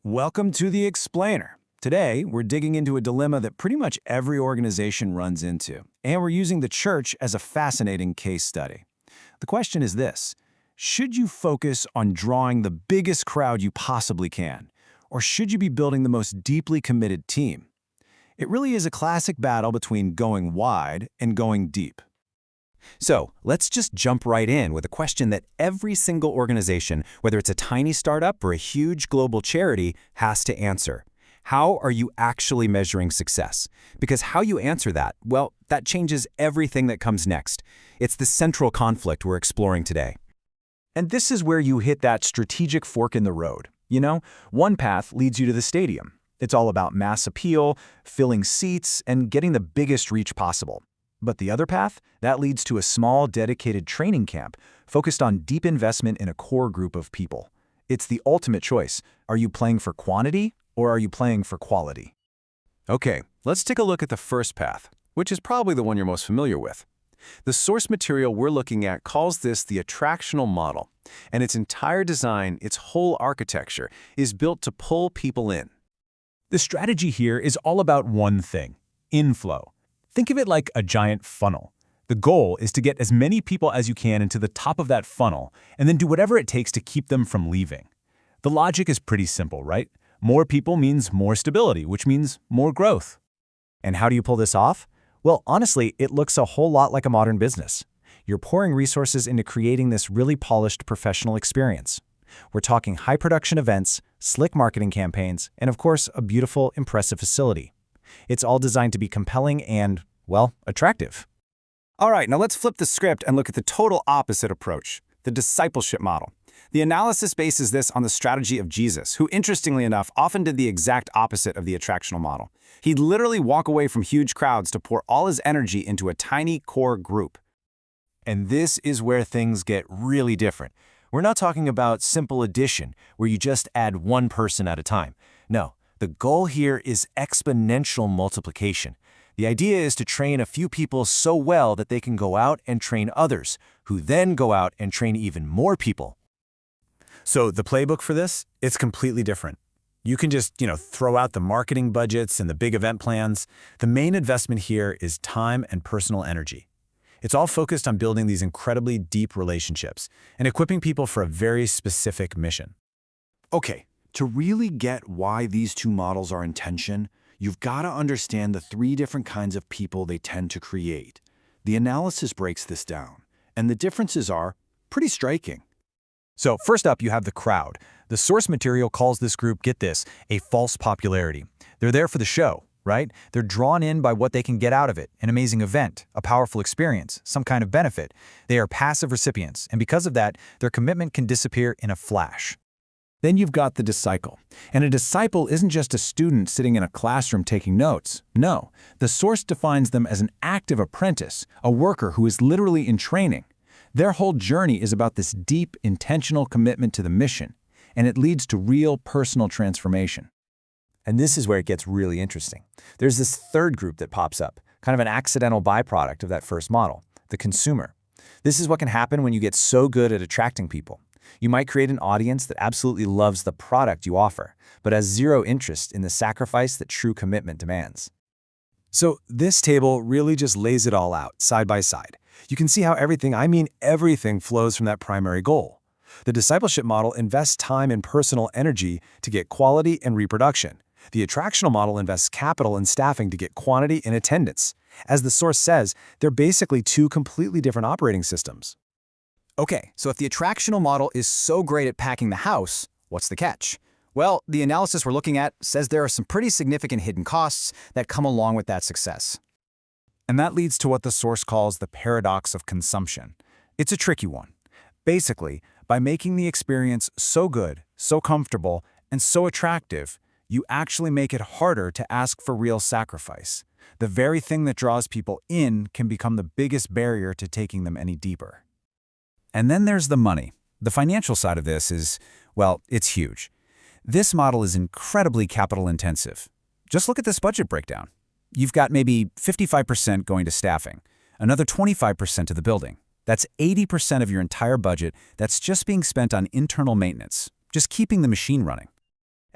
Welcome to The Explainer. Today, we're digging into a dilemma that pretty much every organization runs into, and we're using the church as a fascinating case study. The question is this: should you focus on drawing the biggest crowd you possibly can, or should you be building the most deeply committed team? It really is a classic battle between going wide and going deep. So let's just jump right in with a question that every single organization, whether it's a tiny startup or a huge global charity, has to answer. How are you actually measuring success? Because how you answer that, well, that changes everything that comes next. It's the central conflict we're exploring today. And this is where you hit that strategic fork in the road. One path leads you to the stadium. It's all about mass appeal, filling seats, and getting the biggest reach possible. But the other path, that leads to a small, dedicated training camp focused on deep investment in a core group of people. It's the ultimate choice. Are you playing for quantity or are you playing for quality? Okay, let's take a look at the first path, which is probably the one you're most familiar with. The source material we're looking at calls this the attractional model, and its entire design, its whole architecture, is built to pull people in. The strategy here is all about one thing: inflow. Think of it like a giant funnel. The goal is to get as many people as you can into the top of that funnel, and then do whatever it takes to keep them from leaving. The logic is pretty simple, right? More people means more stability, which means more growth. And how do you pull this off? Well, honestly, it looks a whole lot like a modern business. You're pouring resources into creating this really polished professional experience. We're talking high production events, slick marketing campaigns, and of course, a beautiful, impressive facility. It's all designed to be compelling and, well, attractive. All right, now let's flip the script and look at the total opposite approach, the discipleship model. The analysis bases this on the strategy of Jesus, who, interestingly enough, often did the exact opposite of the attractional model. He'd literally walk away from huge crowds to pour all his energy into a tiny core group. And this is where things get really different. We're not talking about simple addition, where you just add one person at a time. No, the goal here is exponential multiplication. The idea is to train a few people so well that they can go out and train others, who then go out and train even more people. So the playbook for this, it's completely different. You can just, throw out the marketing budgets and the big event plans. The main investment here is time and personal energy. It's all focused on building these incredibly deep relationships and equipping people for a very specific mission. Okay, to really get why these two models are in tension, you've got to understand the three different kinds of people they tend to create. The analysis breaks this down, and the differences are pretty striking. So first up, you have the crowd. The source material calls this group, get this, a false popularity. They're there for the show, right? They're drawn in by what they can get out of it: an amazing event, a powerful experience, some kind of benefit. They are passive recipients, and because of that, their commitment can disappear in a flash. Then you've got the disciple. And a disciple isn't just a student sitting in a classroom taking notes. No, the source defines them as an active apprentice, a worker who is literally in training. Their whole journey is about this deep, intentional commitment to the mission, and it leads to real personal transformation. And this is where it gets really interesting. There's this third group that pops up, kind of an accidental byproduct of that first model: the consumer. This is what can happen when you get so good at attracting people. You might create an audience that absolutely loves the product you offer, but has zero interest in the sacrifice that true commitment demands. So this table really just lays it all out, side by side. You can see how everything flows from that primary goal. The discipleship model invests time and personal energy to get quality and reproduction. The attractional model invests capital and staffing to get quantity and attendance. As the source says, they're basically two completely different operating systems. Okay, so if the attractional model is so great at packing the house, what's the catch? Well, the analysis we're looking at says there are some pretty significant hidden costs that come along with that success. And that leads to what the source calls the paradox of consumption. It's a tricky one. Basically, by making the experience so good, so comfortable, and so attractive, you actually make it harder to ask for real sacrifice. The very thing that draws people in can become the biggest barrier to taking them any deeper. And then there's the money. The financial side of this is, well, it's huge. This model is incredibly capital intensive. Just look at this budget breakdown. You've got maybe 55% going to staffing, another 25% to the building. That's 80% of your entire budget that's just being spent on internal maintenance, just keeping the machine running.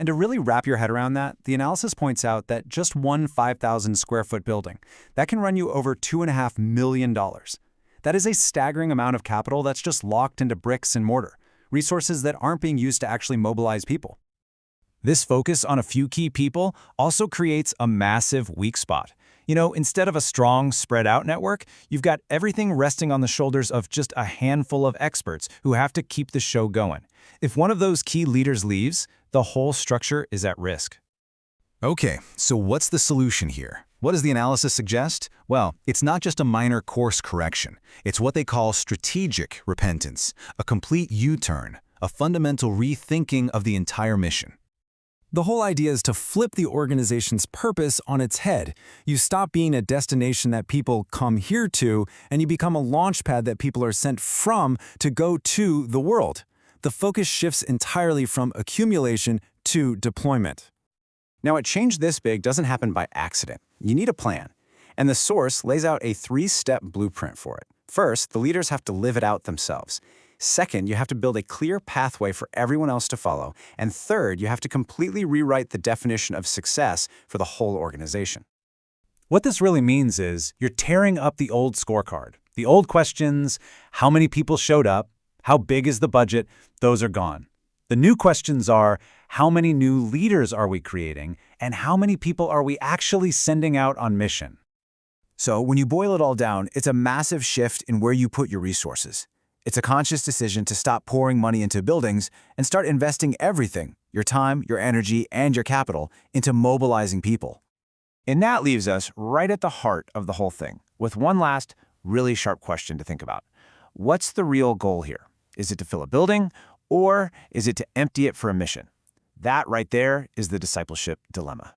And to really wrap your head around that, the analysis points out that just one 5,000 square foot building, that can run you over $2.5 million. That is a staggering amount of capital that's just locked into bricks and mortar, resources that aren't being used to actually mobilize people. This focus on a few key people also creates a massive weak spot. Instead of a strong, spread-out network, you've got everything resting on the shoulders of just a handful of experts who have to keep the show going. If one of those key leaders leaves, the whole structure is at risk. Okay, so what's the solution here? What does the analysis suggest? Well, it's not just a minor course correction. It's what they call strategic repentance, a complete U-turn, a fundamental rethinking of the entire mission. The whole idea is to flip the organization's purpose on its head. You stop being a destination that people come here to, and you become a launch pad that people are sent from to go to the world. The focus shifts entirely from accumulation to deployment. Now, a change this big doesn't happen by accident. You need a plan. And the source lays out a 3-step blueprint for it. First, the leaders have to live it out themselves. Second, you have to build a clear pathway for everyone else to follow. And third, you have to completely rewrite the definition of success for the whole organization. What this really means is you're tearing up the old scorecard. The old questions, how many people showed up, how big is the budget, those are gone. The new questions are, how many new leaders are we creating, and how many people are we actually sending out on mission? So when you boil it all down, it's a massive shift in where you put your resources. It's a conscious decision to stop pouring money into buildings and start investing everything, your time, your energy, and your capital, into mobilizing people. And that leaves us right at the heart of the whole thing, with one last, really sharp question to think about. What's the real goal here? Is it to fill a building, or is it to empty it for a mission? That right there is the discipleship dilemma.